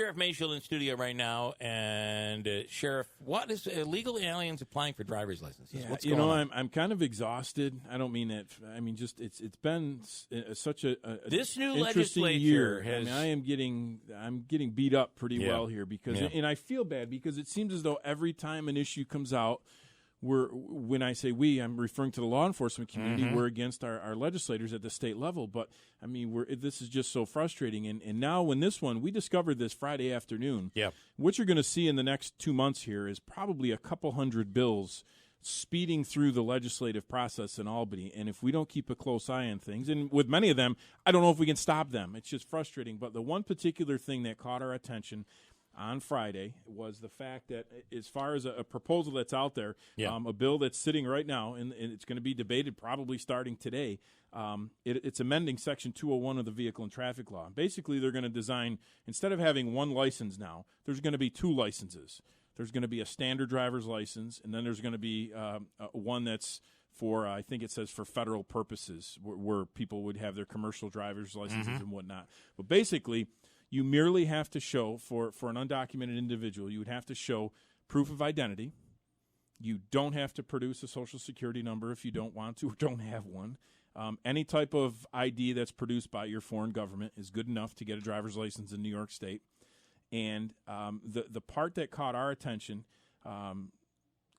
Sheriff Maciol in studio right now, and Sheriff, what is illegal aliens applying for driver's licenses? Yeah, What's going on? I'm kind of exhausted. I don't mean that. I mean, just it's been such a this new interesting legislature year. has. I'm getting beat up pretty well here because, and I feel bad because it seems as though every time an issue comes out, when I say we, I'm referring to the law enforcement community. We're against our legislators at the state level. But, I mean, this is just so frustrating. And now when we discovered this Friday afternoon, what you're going to see in the next 2 months here is probably a couple hundred bills speeding through the legislative process in Albany. And if we don't keep a close eye on things, and with many of them, I don't know if we can stop them. It's just frustrating. But the one particular thing that caught our attention on Friday was the fact that as far as a proposal that's out there, a bill that's sitting right now, and it's going to be debated probably starting today, it's amending Section 201 of the Vehicle and Traffic Law. Basically, they're going to design, instead of having one license now, there's going to be two licenses. There's going to be a standard driver's license, and then there's going to be one that's for, I think it says for federal purposes, where people would have their commercial driver's licenses and whatnot. But basically, you merely have to show, for an undocumented individual, you would have to show proof of identity. You don't have to produce a Social Security number if you don't want to or don't have one. Any type of ID that's produced by your foreign government is good enough to get a driver's license in New York State. And the part that caught our attention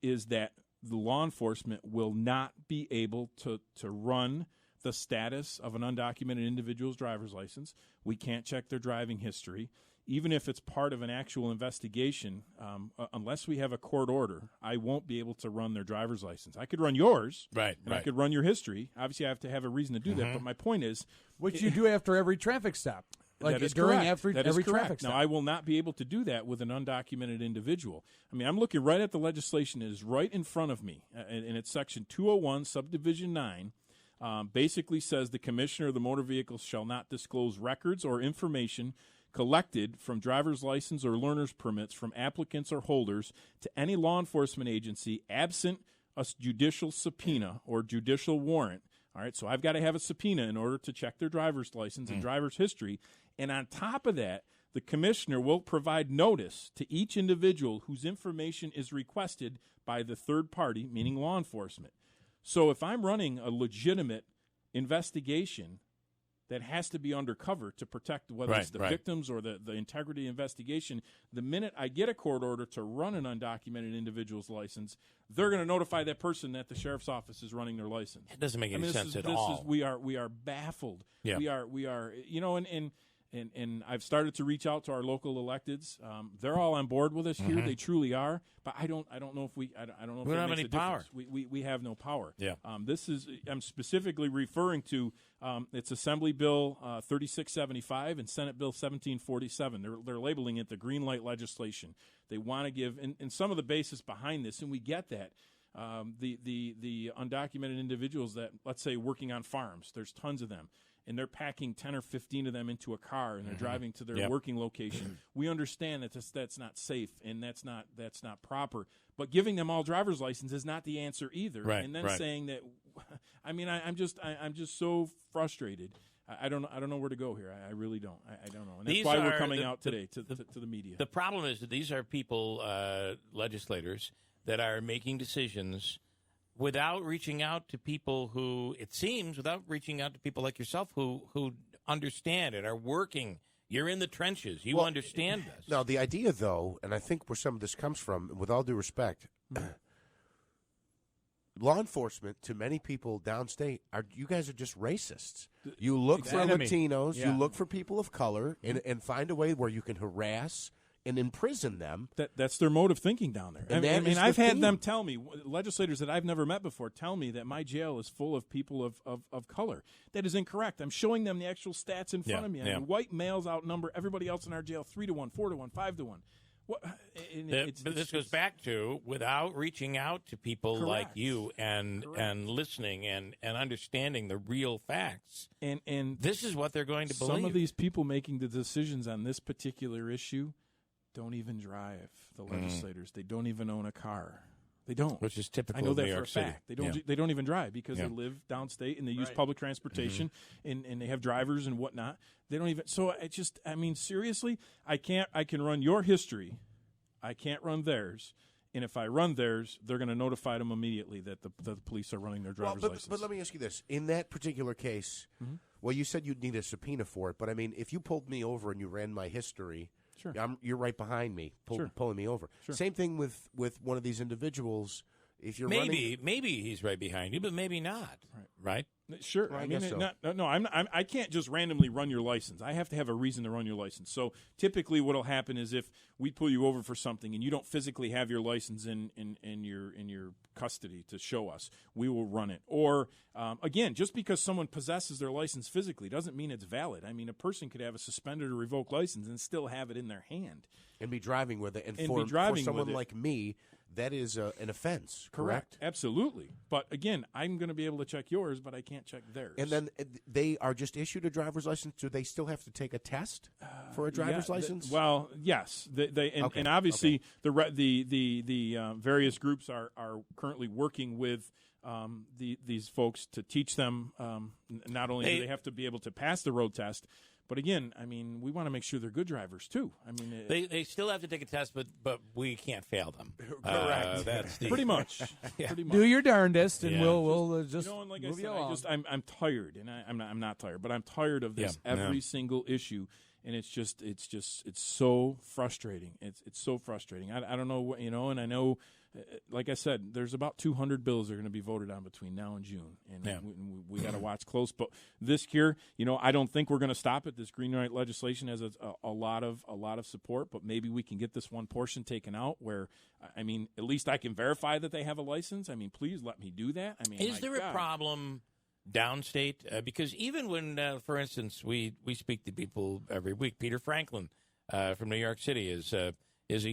is that the law enforcement will not be able to run the status of an undocumented individual's driver's license. We can't check their driving history. Even if it's part of an actual investigation, unless we have a court order, I won't be able to run their driver's license. I could run yours, and I could run your history. Obviously, I have to have a reason to do that, but my point is... Which you do after every traffic stop. Like that is during correct. every traffic stop. Now, I will not be able to do that with an undocumented individual. I mean, I'm looking right at the legislation. It is right in front of me, and it's Section 201, Subdivision 9, basically says the commissioner of the motor vehicles shall not disclose records or information collected from driver's license or learner's permits from applicants or holders to any law enforcement agency absent a judicial subpoena or judicial warrant. All right, so I've got to have a subpoena in order to check their driver's license and driver's history. And on top of that, the commissioner will provide notice to each individual whose information is requested by the third party, meaning law enforcement. So if I'm running a legitimate investigation that has to be undercover to protect whether it's the victims or the integrity investigation, the minute I get a court order to run an undocumented individual's license, they're going to notify that person that the sheriff's office is running their license. It doesn't make any sense at all. We are baffled. Yeah. We are, you know, and I've started to reach out to our local electeds. They're all on board with us here. They truly are. But I don't know if we don't know if we don't have any power. We have no power. Yeah. I'm specifically referring to it's Assembly Bill 3675 and Senate Bill 1747. They're labeling it the green light legislation. They want to give and some of the basis behind this, and we get that. The undocumented individuals that, let's say, working on farms, there's tons of them, and they're packing 10 or 15 of them into a car and they're driving to their working location. We understand that that's not safe and that's not proper. But giving them all driver's license is not the answer either. Right, and then saying that, I mean, I'm just so frustrated. I don't know where to go here. I really don't. I don't know. And that's why we're coming out today to the media. The problem is that these are people, legislators, that are making decisions without reaching out to people who, it seems, without reaching out to people like yourself who understand and are working. You're in the trenches. You understand this. Now, the idea, though, and I think where some of this comes from, with all due respect, law enforcement, to many people downstate, you guys are just racists. You look for Latinos, you look for people of color, and find a way where you can harass and imprison them. That's their mode of thinking down there. I mean, I've had them tell me, legislators that I've never met before, tell me that my jail is full of people of color. That is incorrect. I'm showing them the actual stats in front of me. I mean, white males outnumber everybody else in our jail 3-1, 4-1, 5-1. But this goes back to without reaching out to people like you and listening and understanding the real facts. And this is what they're going to believe. Some of these people making the decisions on this particular issue don't even drive, the legislators. They don't even own a car. They don't. Which is typical I know of that New for York a fact. City. They don't. Yeah. They don't even drive because Yeah. they live downstate and they use public transportation and they have drivers and whatnot. They don't even. So it just. I mean, seriously, I can't. I can run your history. I can't run theirs. And if I run theirs, they're going to notify them immediately that the police are running their driver's license. But let me ask you this: in that particular case, well, you said you'd need a subpoena for it. But I mean, if you pulled me over and you ran my history. Sure. You're right behind me, pulling me over. Sure. Same thing with one of these individuals. If you're maybe he's right behind you, but maybe not. Right? Sure. Well, I mean, guess so. I can't just randomly run your license. I have to have a reason to run your license. So typically, what'll happen is if we pull you over for something and you don't physically have your license in your custody to show us, we will run it. Or again, just because someone possesses their license physically doesn't mean it's valid. I mean, a person could have a suspended or revoked license and still have it in their hand and be driving with it. And be for driving someone with it. like me, that is an offense. Correct. Absolutely. But again, I'm going to be able to check yours, but I can't check theirs. And then they are just issued a driver's license. Do they still have to take a test for a driver's license? Well, yes. And obviously the various groups are currently working with these folks to teach them. Not only do they have to be able to pass the road test, but again, I mean, we want to make sure they're good drivers too. I mean, they still have to take a test, but we can't fail them. Correct. That's pretty much. Pretty much. Do your darndest, and Yeah. we'll just and like move I you said, along. I'm tired, and I'm not tired, but I'm tired of this every single issue, and it's so frustrating. It's so frustrating. I don't know what, and I know. Like I said, there's about 200 bills that are going to be voted on between now and June, and we got to watch close. But this year, I don't think we're going to stop it. This green light legislation has a lot of support, but maybe we can get this one portion taken out where, I mean, at least I can verify that they have a license. I mean, please let me do that. I mean, is there a problem downstate? Because even when, for instance, we speak to people every week, Peter Franklin from New York City is a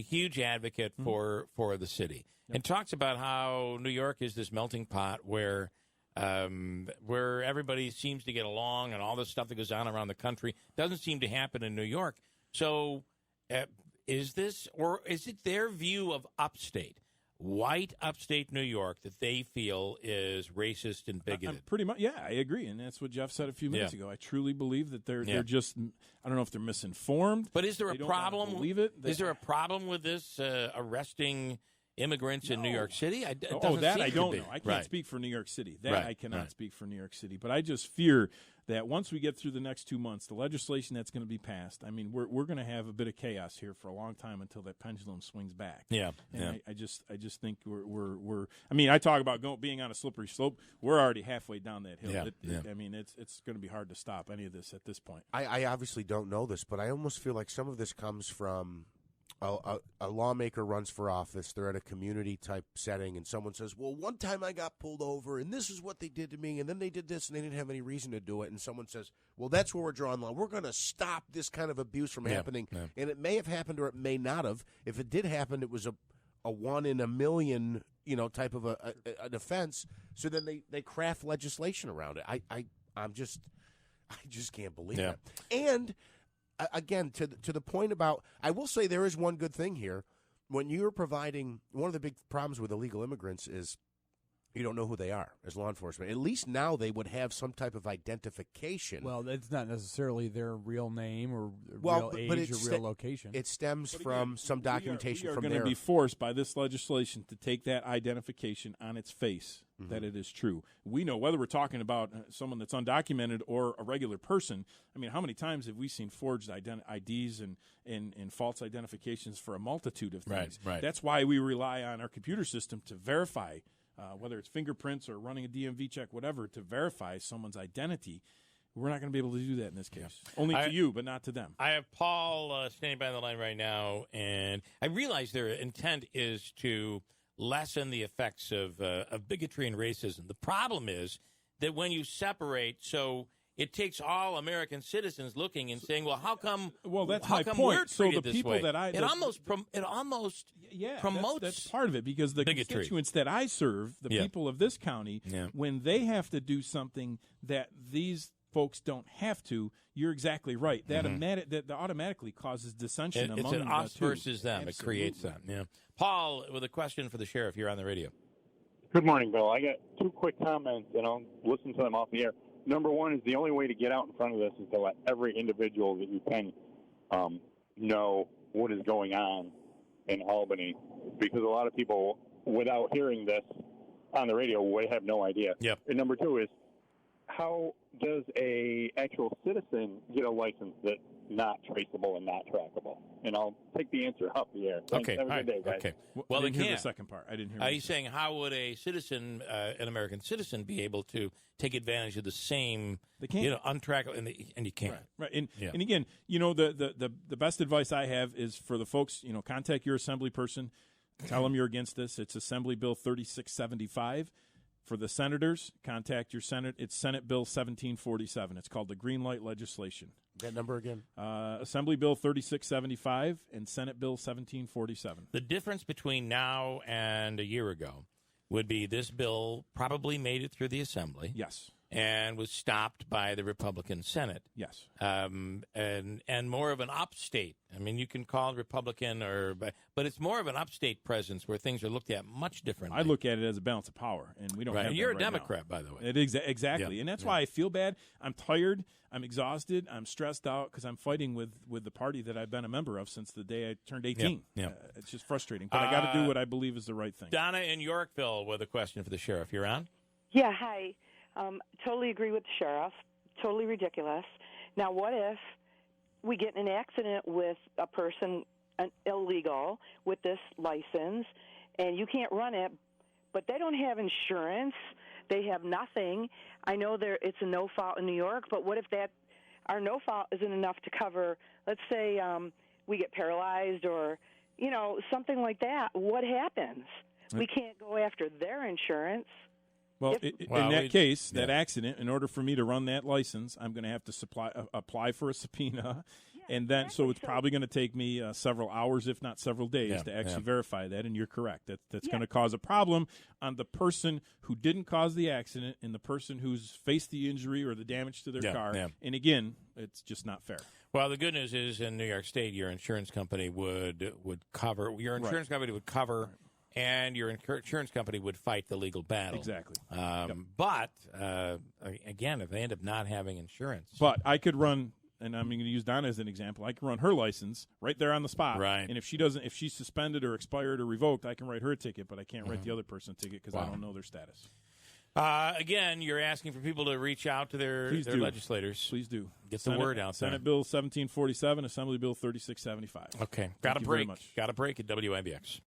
huge advocate for the city and talks about how New York is this melting pot where everybody seems to get along and all this stuff that goes on around the country doesn't seem to happen in New York. So is it their view of upstate, white upstate New York, that they feel is racist and bigoted? Pretty much, yeah, I agree, and that's what Jeff said a few minutes ago. I truly believe that they're just, I don't know if they're misinformed. But is there a problem? Is there a problem with this arresting immigrants in New York City? I don't know. I can't speak for New York City. I cannot speak for New York City. But I just fear that once we get through the next 2 months, the legislation that's going to be passed, I mean, we're going to have a bit of chaos here for a long time until that pendulum swings back. I just think we're. I mean, I talk about being on a slippery slope. We're already halfway down that hill. I mean, it's going to be hard to stop any of this at this point. I obviously don't know this, but I almost feel like some of this comes from a lawmaker runs for office. They're at a community-type setting, and someone says, well, one time I got pulled over, and this is what they did to me, and then they did this, and they didn't have any reason to do it. And someone says, well, that's where we're drawing the line. We're going to stop this kind of abuse from happening. And it may have happened or it may not have. If it did happen, it was a one in a million, type of an offense. So then they craft legislation around it. I just can't believe it. And again, to the point about, I will say there is one good thing here. When you're providing, one of the big problems with illegal immigrants is you don't know who they are as law enforcement. At least now they would have some type of identification. Well, it's not necessarily their real name or real age or real location. It stems from some documentation from there. We are going to be forced by this legislation to take that identification on its face, that it is true. We know whether we're talking about someone that's undocumented or a regular person. I mean, how many times have we seen forged IDs and false identifications for a multitude of things? Right. That's why we rely on our computer system to verify whether it's fingerprints or running a DMV check, whatever, to verify someone's identity. We're not going to be able to do that in this case. Only to you, but not to them. I have Paul standing by the line right now, and I realize their intent is to lessen the effects of bigotry and racism. The problem is that when you separate, so it takes all American citizens looking and saying, "Well, how come? Well, that's how my come point. We're So treated the this people way?" that it almost promotes that's part of it, because the bigotry. Constituents that I serve, the people of this county, when they have to do something that these folks don't have to, you're exactly right. That that automatically causes dissension among It's an us versus them. Absolutely. It creates that. Yeah. Paul, with a question for the sheriff. You're on the radio. Good morning, Bill. I got two quick comments, and I'll listen to them off the air. Number one is the only way to get out in front of this is to let every individual that you can know what is going on in Albany, because a lot of people, without hearing this on the radio, would have no idea. Yep. And number two is, how does a actual citizen get a license that's not traceable and not trackable? And I'll take the answer off the air. Thanks. Okay. Have a All good day, right. guys. Okay. Well, I they didn't hear can't. the second part. I didn't hear. Are you saying how would a citizen, an American citizen, be able to take advantage of the same, They can't. untrackable, and you can't. Right. And again, the best advice I have is for the folks, contact your assembly person, tell them you're against this. It's Assembly Bill 3675. For the senators, contact your Senate. It's Senate Bill 1747. It's called the Green Light Legislation. That number again? Assembly Bill 3675 and Senate Bill 1747. The difference between now and a year ago would be this bill probably made it through the Assembly. Yes. And was stopped by the Republican Senate. Yes. And more of an upstate. I mean, you can call it Republican, but it's more of an upstate presence where things are looked at much differently. I look at it as a balance of power, and we don't have that And you're a right Democrat, now. by the way. Exactly. Yeah. And that's why I feel bad. I'm tired. I'm exhausted. I'm stressed out because I'm fighting with the party that I've been a member of since the day I turned 18. Yeah. It's just frustrating. But I got to do what I believe is the right thing. Donna in Yorkville with a question for the sheriff. You're on? Yeah, hi. Totally agree with the sheriff. Totally ridiculous. Now, what if we get in an accident with a person, an illegal, with this license, and you can't run it, but they don't have insurance, they have nothing. I know it's a no-fault in New York, but what if our no-fault isn't enough to cover, let's say we get paralyzed or, something like that. What happens? We can't go after their insurance. Well, in that case, that accident, in order for me to run that license, I'm going to have to apply for a subpoena, and then so it's probably going to take me several hours, if not several days, to actually verify that. And you're correct. That's going to cause a problem on the person who didn't cause the accident and the person who's faced the injury or the damage to their car. Yeah. And again, it's just not fair. Well, the good news is in New York State, your insurance company would cover. Your insurance company would cover. And your insurance company would fight the legal battle. Exactly. But, again, if they end up not having insurance. But I could run, and I'm going to use Donna as an example, I can run her license right there on the spot. Right. And if she's suspended or expired or revoked, I can write her a ticket, but I can't write the other person a ticket because I don't know their status. Again, you're asking for people to reach out to their legislators. Please do. Get the word out there. Senate Bill 1747, Assembly Bill 3675. Okay. Got a break at WIBX.